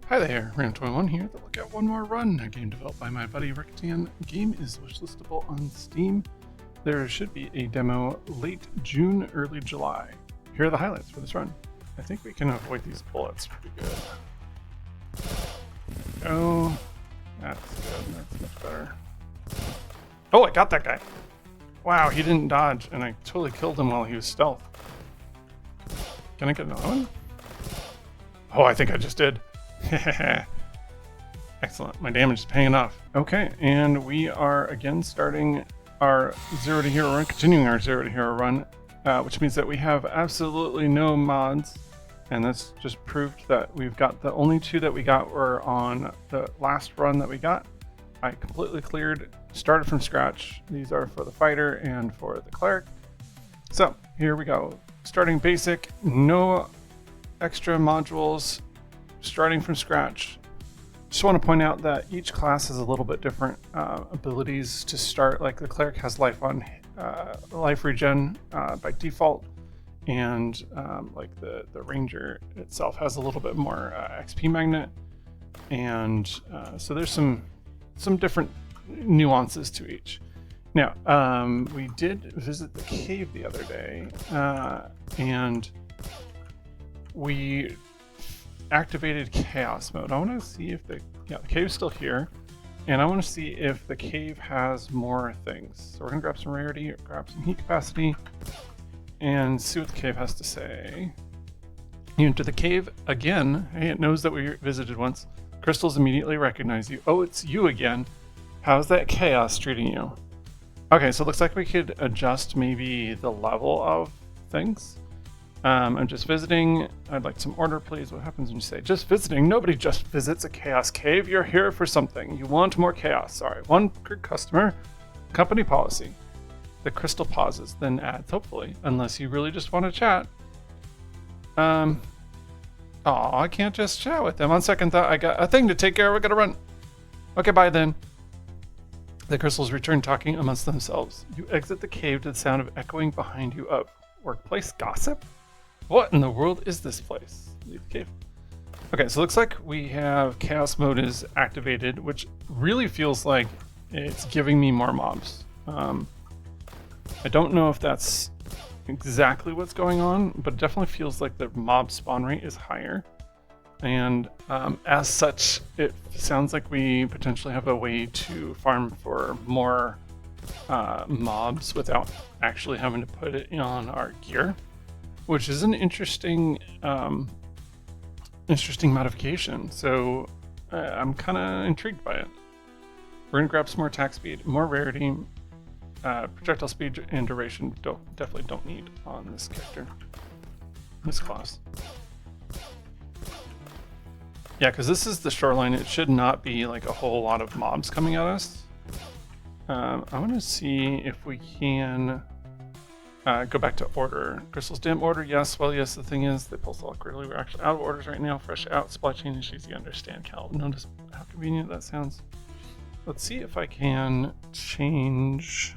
Hi there, Ram21 here to look at One More Run, a game developed by my buddy Rick Dan. The game is wishlistable on Steam. There should be a demo late June, early July. Here are the highlights for this run. I think we can avoid these bullets pretty good. Oh, that's good, that's much better. Oh, I got that guy! Wow, he didn't dodge, and I totally killed him while he was stealth. Can I get another one? Oh, I think I just did. Excellent, my damage is paying off. Okay, and we are again starting our Zero to Hero run, continuing our Zero to Hero run, which means that we have absolutely no mods, and that's just proved that we've got the only two that we got were on the last run that we got. I completely cleared, started from scratch. These are for the fighter and for the cleric. So here we go, starting basic, no extra modules, starting from scratch. Just want to point out that each class has a little bit different abilities to start. Like the cleric has life regen by default, and like the ranger itself has a little bit more XP magnet, and so there's some different nuances to each. Now we did visit the cave the other day, and we activated chaos mode. I want to see if the cave's still here, and I want to see if the cave has more things. So we're gonna grab some rarity, grab some heat capacity, and see what the cave has to say. You enter the cave again. Hey, it knows that we visited once. Crystals immediately recognize you. Oh, it's you again. How's that chaos treating you? Okay, so it looks like we could adjust maybe the level of things. I'm just visiting. I'd like some order, please. What happens when you say just visiting? Nobody just visits a chaos cave. You're here for something. You want more chaos. Sorry. One per customer. Company policy. The crystal pauses, then adds, hopefully, unless you really just want to chat. Oh, I can't just chat with them. On second thought, I got a thing to take care of. I gotta run. Okay, bye then. The crystals return talking amongst themselves. You exit the cave to the sound of echoing behind you of workplace gossip. What in the world is this place? Leave the cave. Okay, so it looks like we have chaos mode is activated, which really feels like it's giving me more mobs. I don't know if that's exactly what's going on, but it definitely feels like the mob spawn rate is higher. And as such, it sounds like we potentially have a way to farm for more mobs without actually having to put it on our gear, which is an interesting modification. So I'm kind of intrigued by it. We're gonna grab some more attack speed, more rarity, projectile speed and duration. Definitely don't need on this character, this class. Yeah, because this is the shoreline. It should not be like a whole lot of mobs coming at us. I want to see if we can go back to order. Crystals dim order, yes. Well, yes, the thing is, they pulse awkwardly. We're actually out of orders right now. Fresh out. Supply chain is easy to understand. Cal, notice how convenient that sounds. Let's see if I can change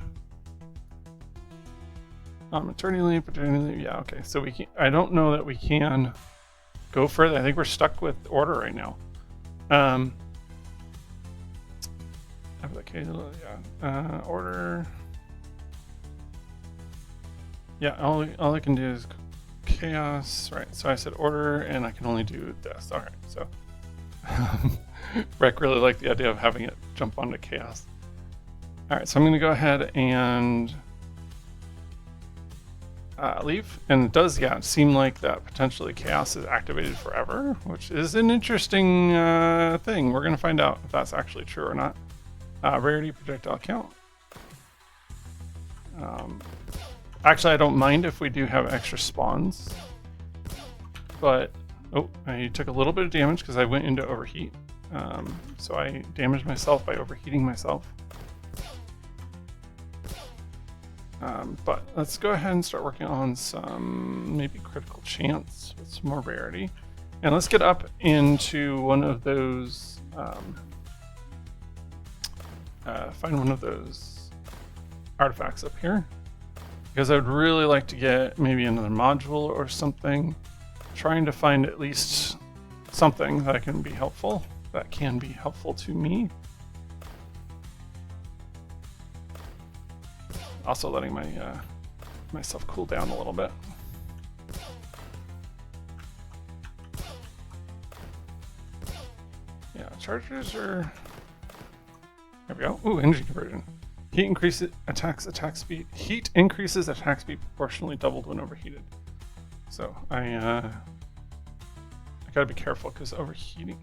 maternity leave, paternity leave. Yeah, okay. So we can. I don't know that we can go further. I think we're stuck with order right now. Okay, yeah. Order. Yeah, all I can do is chaos. Right, so I said order, and I can only do this. All right, so Rec really liked the idea of having it jump onto chaos. All right, so I'm going to go ahead and leave, and it does, yeah, seem like that potentially chaos is activated forever, which is an interesting thing. We're going to find out if that's actually true or not. Rarity projectile count. Actually, I don't mind if we do have extra spawns, but oh, I took a little bit of damage because I went into overheat. So I damaged myself by overheating myself. But let's go ahead and start working on some maybe critical chance with some more rarity. And let's get up into one of those, find one of those artifacts up here. Because I would really like to get maybe another module or something. Trying to find at least something that can be helpful. That can be helpful to me. Also letting my myself cool down a little bit. Yeah, chargers are... There we go. Ooh, energy conversion. Heat increases attack speed. Heat increases attack speed proportionally doubled when overheated. So I gotta be careful because overheating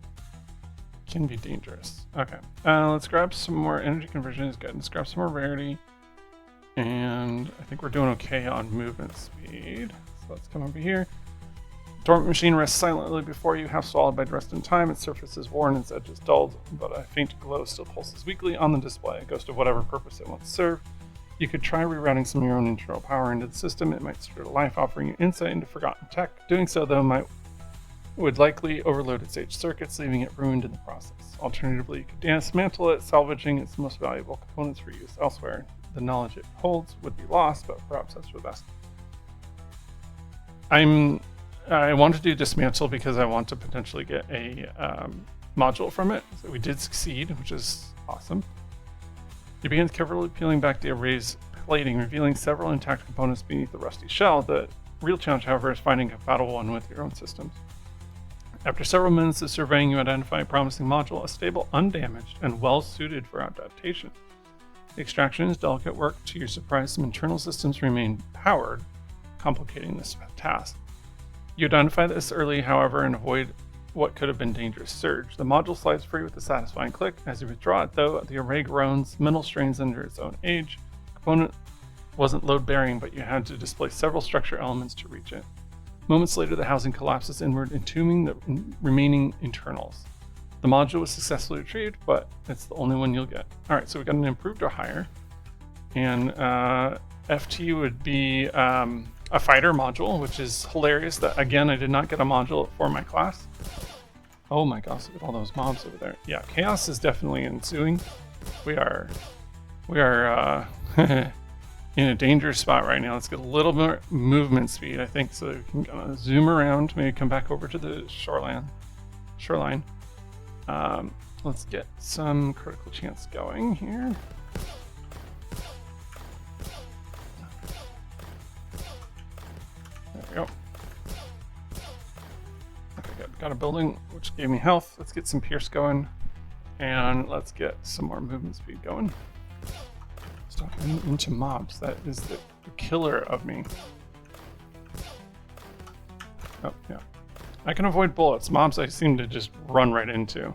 can be dangerous. Okay, let's grab some more energy conversion. Is good. Let's grab some more rarity, and I think we're doing okay on movement speed. So let's come over here. Dormant machine rests silently before you, half swallowed by rest in time. Its surface is worn, its edges dulled, but a faint glow still pulses weakly on the display, a ghost of whatever purpose it once served. You could try rerouting some of your own internal power into the system. It might stir to life, offering you insight into forgotten tech. Doing so, though, would likely overload its aged circuits, leaving it ruined in the process. Alternatively, you could dismantle it, salvaging its most valuable components for use elsewhere. The knowledge it holds would be lost, but perhaps that's for the best. I want to do dismantle because I want to potentially get a module from it. So we did succeed, which is awesome. You begin carefully peeling back the array's plating, revealing several intact components beneath the rusty shell. The real challenge, however, is finding a compatible one with your own systems. After several minutes of surveying, you identify a promising module, a stable, undamaged, and well-suited for adaptation. The extraction is delicate work. To your surprise, some internal systems remain powered, complicating this task. You identify this early, however, and avoid what could have been dangerous surge. The module slides free with a satisfying click. As you withdraw it, though, the array groans, metal strains under its own age. The component wasn't load-bearing, but you had to displace several structure elements to reach it. Moments later, the housing collapses inward, entombing the remaining internals. The module was successfully retrieved, but it's the only one you'll get. All right, so we got an improved or higher. And FT would be a fighter module, which is hilarious that, again, I did not get a module for my class. Oh my gosh, look at all those mobs over there. Yeah, chaos is definitely ensuing. We are in a dangerous spot right now. Let's get a little more movement speed, I think, so we can kind of zoom around, maybe come back over to the shoreline. Let's get some critical chance going here. There we go. Okay, got a building, which gave me health. Let's get some pierce going, and let's get some more movement speed going. Stop running into mobs. That is the killer of me. Oh, yeah. I can avoid bullets. Mobs I seem to just run right into.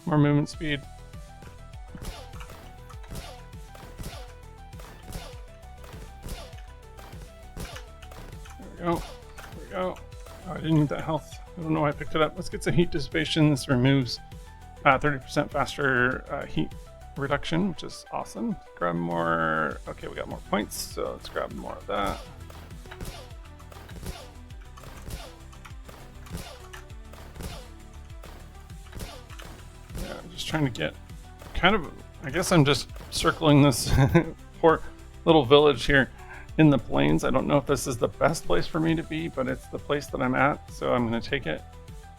More movement speed. There we go. Oh, I didn't need that health. I don't know why I picked it up. Let's get some heat dissipation. This removes 30% faster heat reduction, which is awesome. Grab more. Okay, we got more points, so let's grab more of that. Yeah, I'm just trying to get kind of, I guess I'm just circling this poor little village here in the plains. I don't know if this is the best place for me to be, but it's the place that I'm at, so I'm going to take it.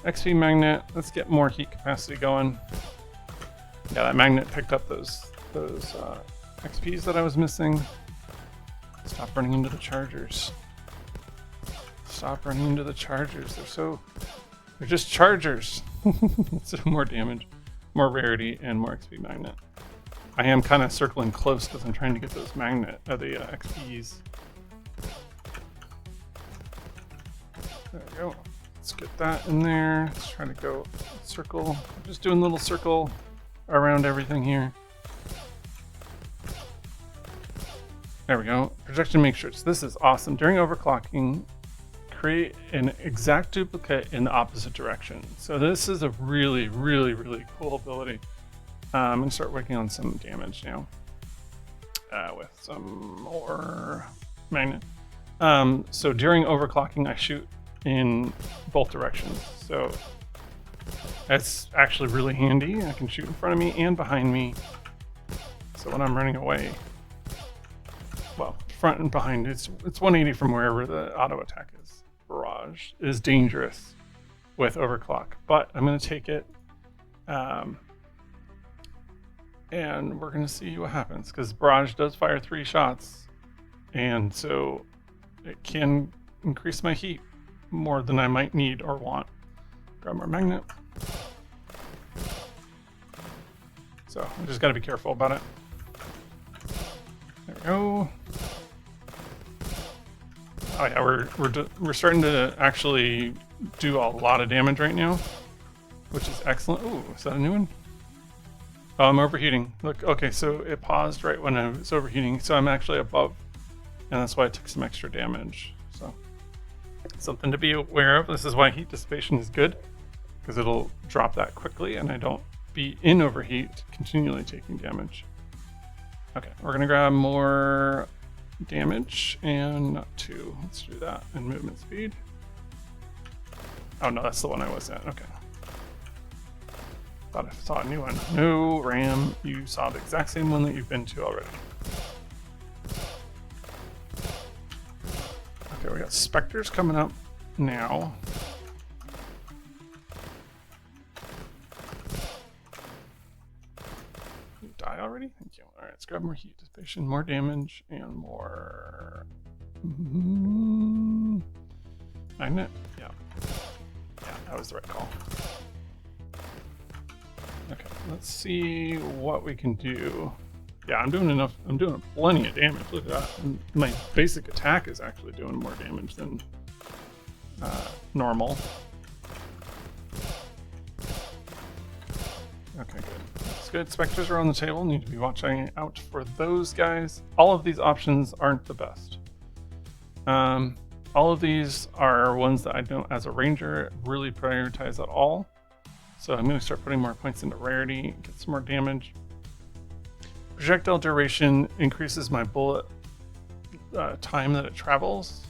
XP magnet, let's get more heat capacity going. Yeah, that magnet picked up those XPs that I was missing. Stop running into the chargers. Stop running into the chargers. They're just chargers. So more damage, more rarity, and more XP magnet. I am kind of circling close because I'm trying to get those XPs. There we go. Let's get that in there. Let's try to go circle. I'm just doing a little circle around everything here. There we go. Projection matrix. This is awesome. During overclocking, create an exact duplicate in the opposite direction. So this is a really, really, really cool ability. I'm going to start working on some damage now with some more magnet. So during overclocking, I shoot in both directions. So that's actually really handy. I can shoot in front of me and behind me. So when I'm running away, well, front and behind, it's 180 from wherever the auto attack is. Barrage is dangerous. with overclock, but I'm going to take it. And we're going to see what happens, because barrage does fire 3 shots, and so it can increase my heat more than I might need or want. Grab more magnet. So I just got to be careful about it. There we go. Oh yeah, we're starting to actually do a lot of damage right now, which is excellent. Ooh, is that a new one? Oh, I'm overheating. Look, okay, so it paused right when I was overheating, so I'm actually above, and that's why I took some extra damage. So, something to be aware of. This is why heat dissipation is good, because it'll drop that quickly, and I don't be in overheat, continually taking damage. Okay, we're gonna grab more damage, and not 2. Let's do that, and movement speed. Oh no, that's the one I was at, okay. Thought I saw a new one. No, Ram, you saw the exact same one that you've been to already. Okay, we got specters coming up now. You die already? Thank you. Alright, let's grab more heat dissipation, more damage, and more... magnet? Yeah. Yeah, that was the right call. Okay, let's see what we can do. Yeah, I'm doing enough. I'm doing plenty of damage. Look at that. And my basic attack is actually doing more damage than normal. Okay, good. That's good. Specters are on the table. Need to be watching out for those guys. All of these options aren't the best. All of these are ones that I don't, as a ranger, really prioritize at all. So I'm going to start putting more points into rarity, get some more damage. Projectile duration increases my bullet time that it travels,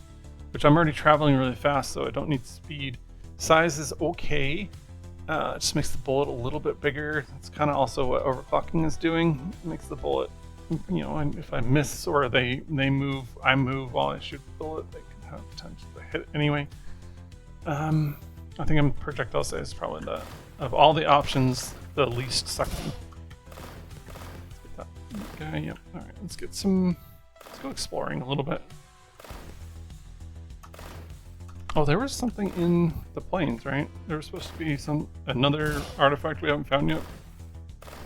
which I'm already traveling really fast, so I don't need speed. Size is okay. It just makes the bullet a little bit bigger. That's kind of also what overclocking is doing. It makes the bullet, you know, if I miss or they move, I move while I shoot the bullet, they can have potential to hit anyway. I think projectile size is probably of all the options, the least sucky. Let's get that guy, yep. Alright, let's go exploring a little bit. Oh, there was something in the plains, right? There was supposed to be another artifact we haven't found yet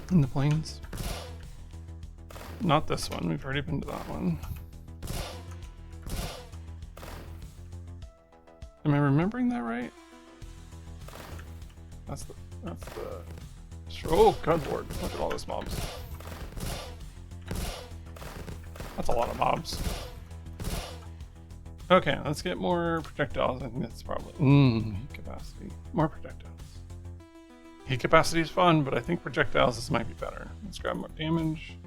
in the plains. Not this one, we've already been to that one. Am I remembering that right? That's the oh, good lord, look at all those mobs. That's a lot of mobs. Okay, let's get more projectiles. I think that's probably heat capacity. More projectiles. Heat capacity is fun, but I think projectiles this might be better. Let's grab more damage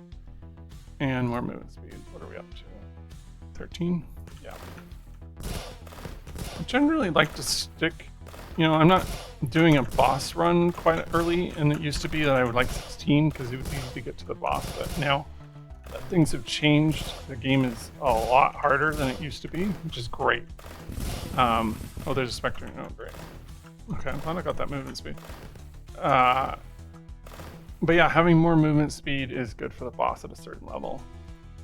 and more movement speed. What are we up to? 13? Yeah. I generally like to stick. You know, I'm not doing a boss run quite early, and it used to be that I would like 16 because it was easy to get to the boss, but now that things have changed, the game is a lot harder than it used to be, which is great. Oh, there's a spectre. Oh, great. Okay, I'm glad I got that movement speed. But yeah, having more movement speed is good for the boss at a certain level.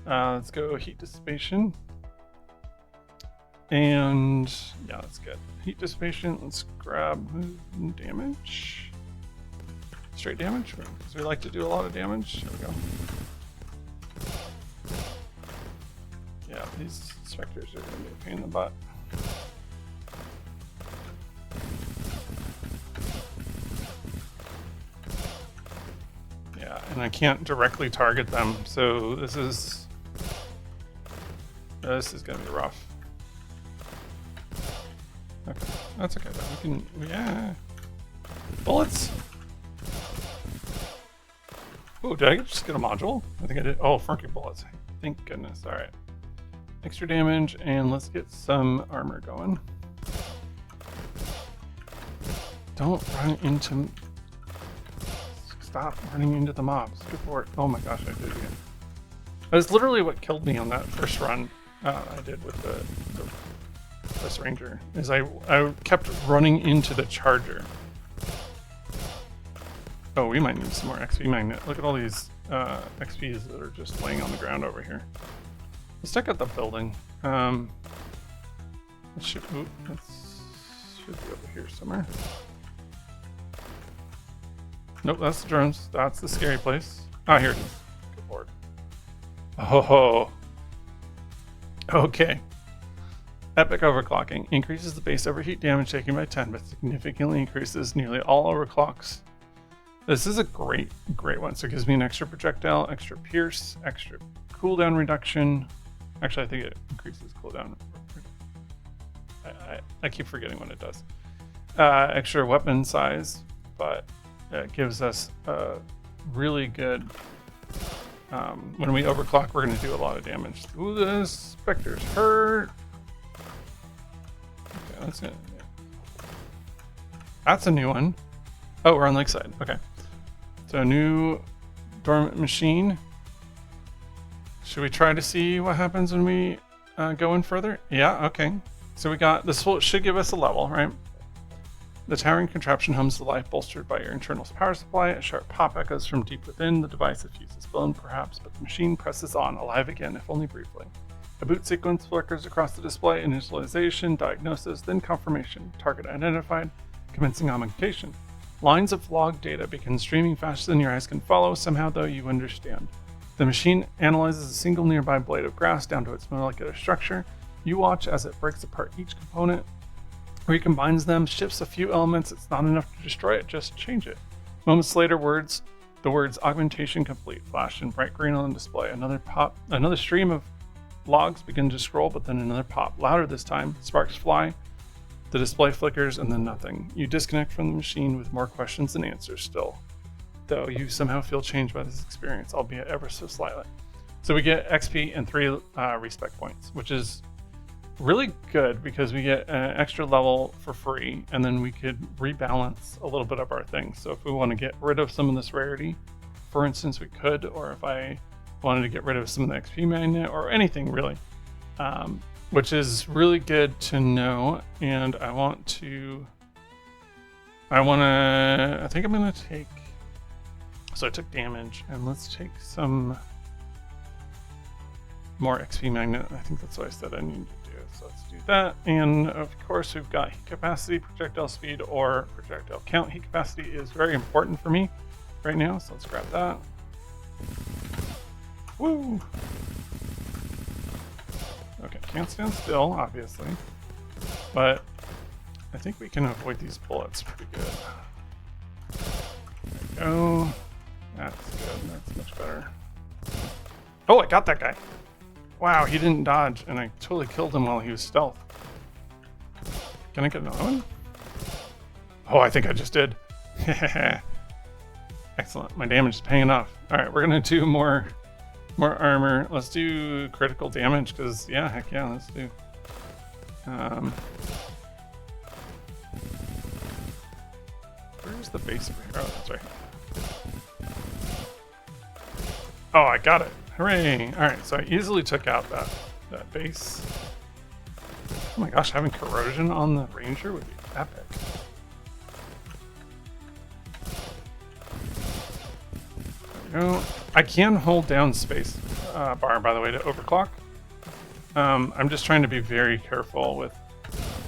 Let's go heat dissipation. And yeah, that's good. Heat dissipation, let's grab damage. Straight damage, because we like to do a lot of damage. Here we go. Yeah, these specters are going to be a pain in the butt. Yeah, and I can't directly target them, so this is going to be rough. Okay, that's okay though. We can, yeah. Bullets! Oh, did I just get a module? I think I did. Oh, funky bullets. Thank goodness. Alright. Extra damage, and let's get some armor going. Don't run into... Stop running into the mobs. Good lord. Oh my gosh, I did it again. That's literally what killed me on that first run I did with the this ranger, is I kept running into the charger. Oh, we might need some more XP magnet. Look at all these XPs that are just laying on the ground over here. Let's check out the building. It should be over here somewhere. Nope, that's the drones. That's the scary place. Ah, here it is. Good lord. Oh. Okay. Epic overclocking. Increases the base overheat damage taken by 10, but significantly increases nearly all overclocks. This is a great one. So it gives me an extra projectile, extra pierce, extra cooldown reduction. Actually, I think it increases cooldown. I keep forgetting what it does. Extra weapon size, but it gives us a really good... when we overclock, we're going to do a lot of damage. Ooh, the specters hurt. Okay, that's it. That's a new one. Oh, we're on Lakeside. Okay. So new dormant machine. Should we try to see what happens when we go in further? Yeah, okay. So we got, this should give us a level, right? The towering contraption hums to life, bolstered by your internal power supply. A sharp pop echoes from deep within. The device fuses blown, perhaps, but the machine presses on, alive again, if only briefly. A boot sequence flickers across the display. Initialization, diagnosis, then confirmation. Target identified. Commencing augmentation. Lines of log data begin streaming faster than your eyes can follow. Somehow, though, you understand. The machine analyzes a single nearby blade of grass down to its molecular structure. You watch as it breaks apart each component, recombines them, shifts a few elements. It's not enough to destroy it, just change it. Moments later, the words augmentation complete flash in bright green on the display. Another pop, another stream of logs begin to scroll, but then another pop, louder this time. Sparks fly, the display flickers, and then nothing. You disconnect from the machine with more questions than answers still, though you somehow feel changed by this experience, albeit ever so slightly. So we get XP and 3 respec points, which is really good because we get an extra level for free, and then we could rebalance a little bit of our things. So if we want to get rid of some of this rarity, for instance, we could, or if I wanted to get rid of some of the XP magnet or anything really, which is really good to know. And I think I'm going to take, so I took damage, and let's take some more XP magnet. I think that's what I said I need to do. So let's do that. And of course, we've got heat capacity, projectile speed, or projectile count. Heat capacity is very important for me right now, so let's grab that. Woo! Okay, can't stand still, obviously, but I think we can avoid these bullets pretty good. There we go. That's good. That's much better. Oh, I got that guy. Wow, he didn't dodge, and I totally killed him while he was stealth. Can I get another one? Oh, I think I just did. Excellent. My damage is paying off. All right, we're gonna do more armor. Let's do critical damage, because yeah, heck yeah, let's do. Where's the base over here? Oh, that's right. Oh, I got it. Hooray! Alright, so I easily took out that base. Oh my gosh, having corrosion on the ranger would be epic. There we go. I can hold down space bar, by the way, to overclock. I'm just trying to be very careful with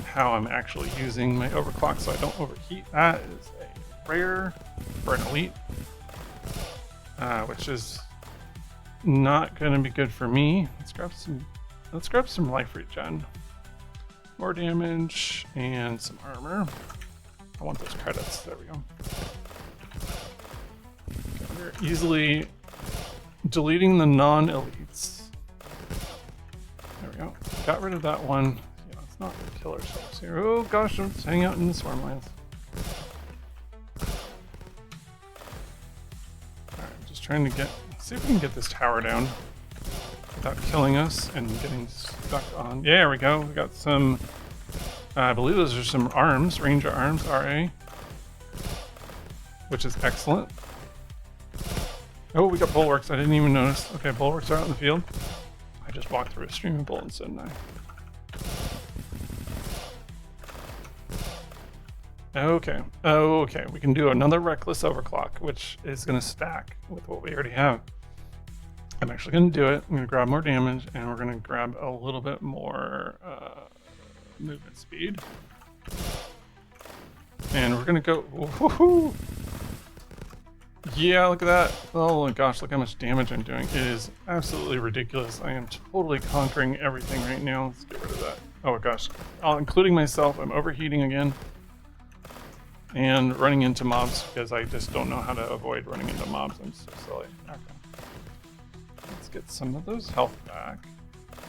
how I'm actually using my overclock so I don't overheat. That is a rare for an elite, which is not going to be good for me. Let's grab some life regen, more damage, and some armor. I want those credits. There we go. Okay, we're easily deleting the non-elites. There we go. Got rid of that one. Yeah, let's not kill ourselves here. Oh gosh, let's hang out in the swarm lines. Alright, I'm just trying to see if we can get this tower down without killing us and getting stuck on. Yeah, there we go. We got some, I believe those are some arms, ranger arms, RA, which is excellent. Oh, we got bulwarks. I didn't even notice. Okay, bulwarks are out in the field. I just walked through a stream of bullets, didn't I? Okay. Okay. We can do another reckless overclock, which is going to stack with what we already have. I'm actually going to do it. I'm going to grab more damage, and we're going to grab a little bit more movement speed. And we're going to go... Woohoo! Yeah, look at that. Oh my gosh, look how much damage I'm doing. It is absolutely ridiculous. I am totally conquering everything right now. Let's get rid of that. Oh my gosh. Including myself, I'm overheating again. And running into mobs because I just don't know how to avoid running into mobs. I'm so silly. Okay. Let's get some of those health back.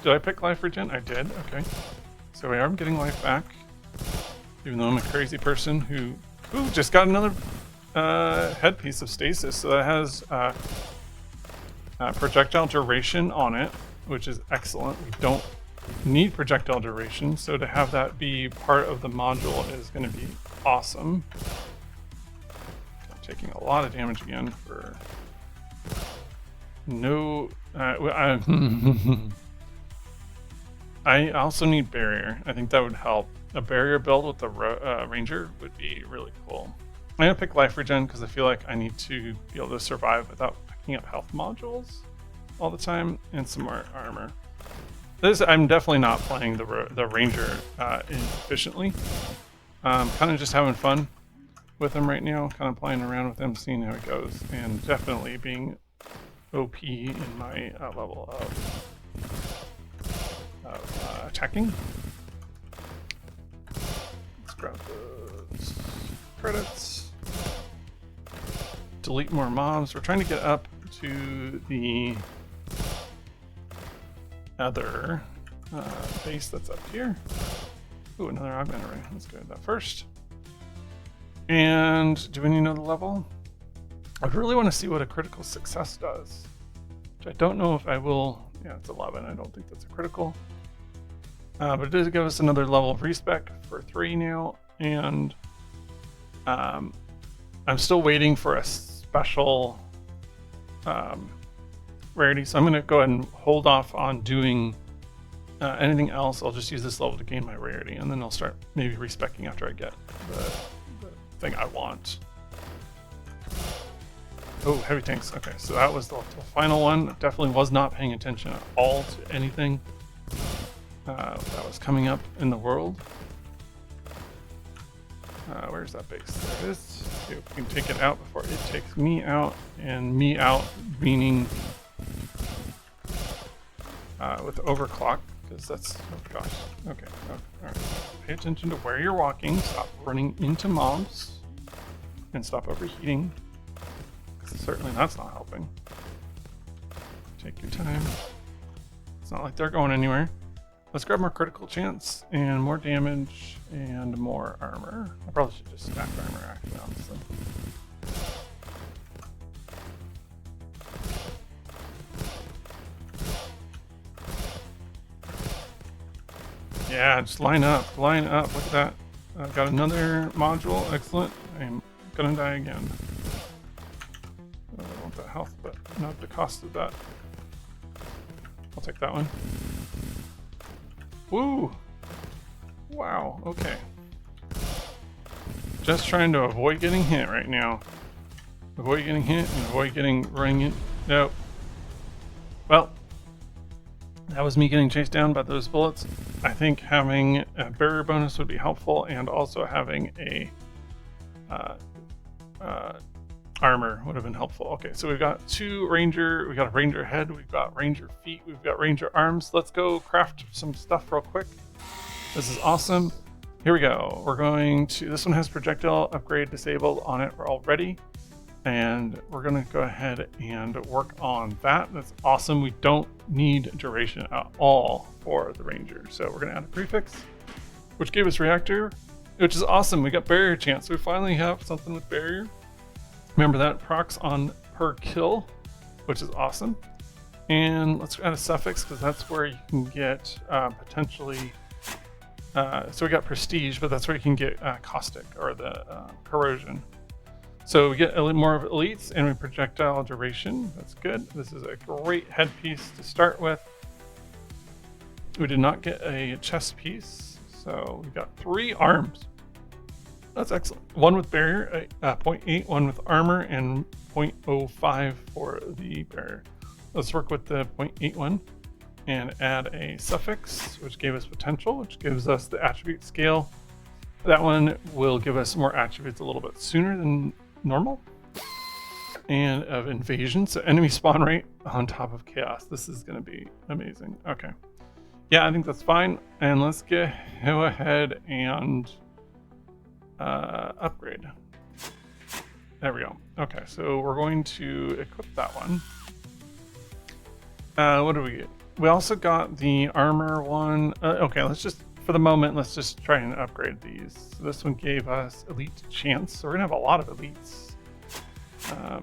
Did I pick life regen? I did. Okay. So we are getting life back. Even though I'm a crazy person who... Ooh, just got another headpiece of stasis. So that has projectile duration on it, which is excellent. We don't need projectile duration, so to have that be part of the module is going to be awesome. I'm taking a lot of damage again for no... I also need barrier. I think that would help. A barrier build with the ranger would be really cool. I'm going to pick life regen because I feel like I need to be able to survive without picking up health modules all the time, and some more armor. I'm definitely not playing the ranger efficiently. Kind of just having fun with him right now, kind of playing around with him, seeing how it goes, and definitely being OP in my level of attacking. Let's grab those credits. Delete more mobs. We're trying to get up to the other base that's up here. Ooh, another augment array. Let's go to that first. And do we need to know the level? I really want to see what a critical success does, which I don't know if I will. Yeah, it's 11. I don't think that's a critical. But it does give us another level of respec for 3 now. And I'm still waiting for a special rarity. So I'm going to go ahead and hold off on doing anything else. I'll just use this level to gain my rarity. And then I'll start maybe respecing after I get the thing I want. Oh, heavy tanks. Okay, so that was the final one. Definitely was not paying attention at all to anything that was coming up in the world. Where's that base? There it is. See if we can take it out before it takes me out. And me out meaning with overclock, because that's... Oh gosh. Okay. Alright. Pay attention to where you're walking. Stop running into mobs. And stop overheating. Certainly that's not helping. Take your time. It's not like they're going anywhere. Let's grab more critical chance and more damage and more armor. I probably should just stack armor actually, honestly. Yeah, just line up, line up. Look at that. I've got another module. Excellent. I'm gonna die again. I want that health, but not the cost of that. I'll take that one. Woo! Wow, okay. Just trying to avoid getting hit right now. Avoid getting hit and avoid getting running in. Nope. Well, that was me getting chased down by those bullets. I think having a barrier bonus would be helpful, and also having a armor would have been helpful. Okay, so we've got we got a ranger head, we've got ranger feet, we've got ranger arms. Let's go craft some stuff real quick. This is awesome. Here we go. We're going to, this one has projectile upgrade disabled on it already. And we're gonna go ahead and work on that. That's awesome. We don't need duration at all for the ranger. So we're gonna add a prefix, which gave us reactor, which is awesome. We got barrier chance. We finally have something with barrier. Remember that procs on per kill, which is awesome. And let's add a suffix because that's where you can get potentially, so we got prestige, but that's where you can get caustic or the corrosion. So we get a little more of elites and we projectile duration. That's good. This is a great headpiece to start with. We did not get a chest piece, so we got 3 arms. That's excellent. One with barrier, 0.8, one with armor, and 0.05 for the barrier. Let's work with the 0.8 one and add a suffix, which gave us potential, which gives us the attribute scale. That one will give us more attributes a little bit sooner than normal. And of invasion, so enemy spawn rate on top of chaos. This is going to be amazing. Okay. Yeah, I think that's fine. And let's go ahead and upgrade. There we go. Okay, so we're going to equip that one. What do we get? We also got the armor one. Okay, let's just, for the moment, let's just try and upgrade these. So this one gave us elite chance. So we're gonna have a lot of elites.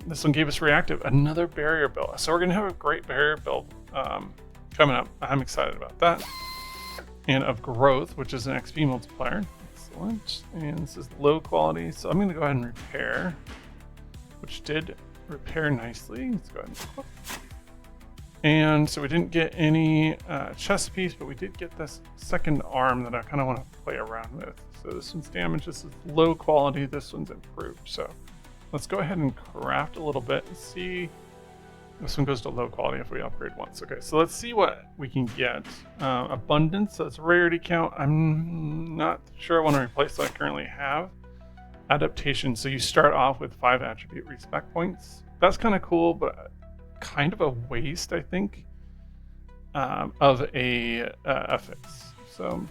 This one gave us reactive, another barrier build. So we're gonna have a great barrier build coming up. I'm excited about that. And of growth, which is an XP multiplier. Excellent. And this is low quality. So I'm gonna go ahead and repair, which did repair nicely. Let's go ahead and equip. And so we didn't get any chest piece, but we did get this second arm that I kind of want to play around with. So this one's damaged, this is low quality, this one's improved. So let's go ahead and craft a little bit and see. This one goes to low quality if we upgrade once. Okay, so let's see what we can get. Abundance, so it's rarity count. I'm not sure I want to replace what I currently have. Adaptation, so you start off with 5 attribute respect points. That's kind of cool, but kind of a waste, I think, of a affix. So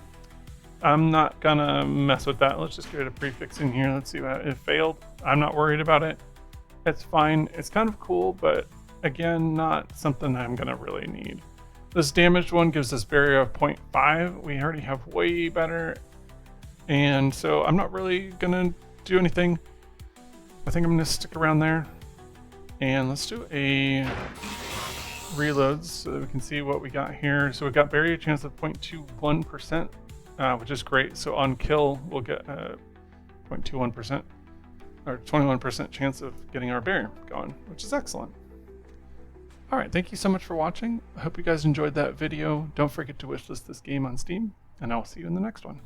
I'm not gonna mess with that. Let's just get a prefix in here. Let's see what it failed. I'm not worried about it. It's fine. It's kind of cool, but again, not something I'm gonna really need. This damaged one gives us barrier of 0.5. We already have way better, and so I'm not really gonna do anything. I think I'm gonna stick around there. And let's do a reload so that we can see what we got here. So we've got barrier chance of 0.21%, which is great. So on kill, we'll get 0.21% or 21% chance of getting our barrier going, which is excellent. All right, thank you so much for watching. I hope you guys enjoyed that video. Don't forget to wishlist this game on Steam, and I'll see you in the next one.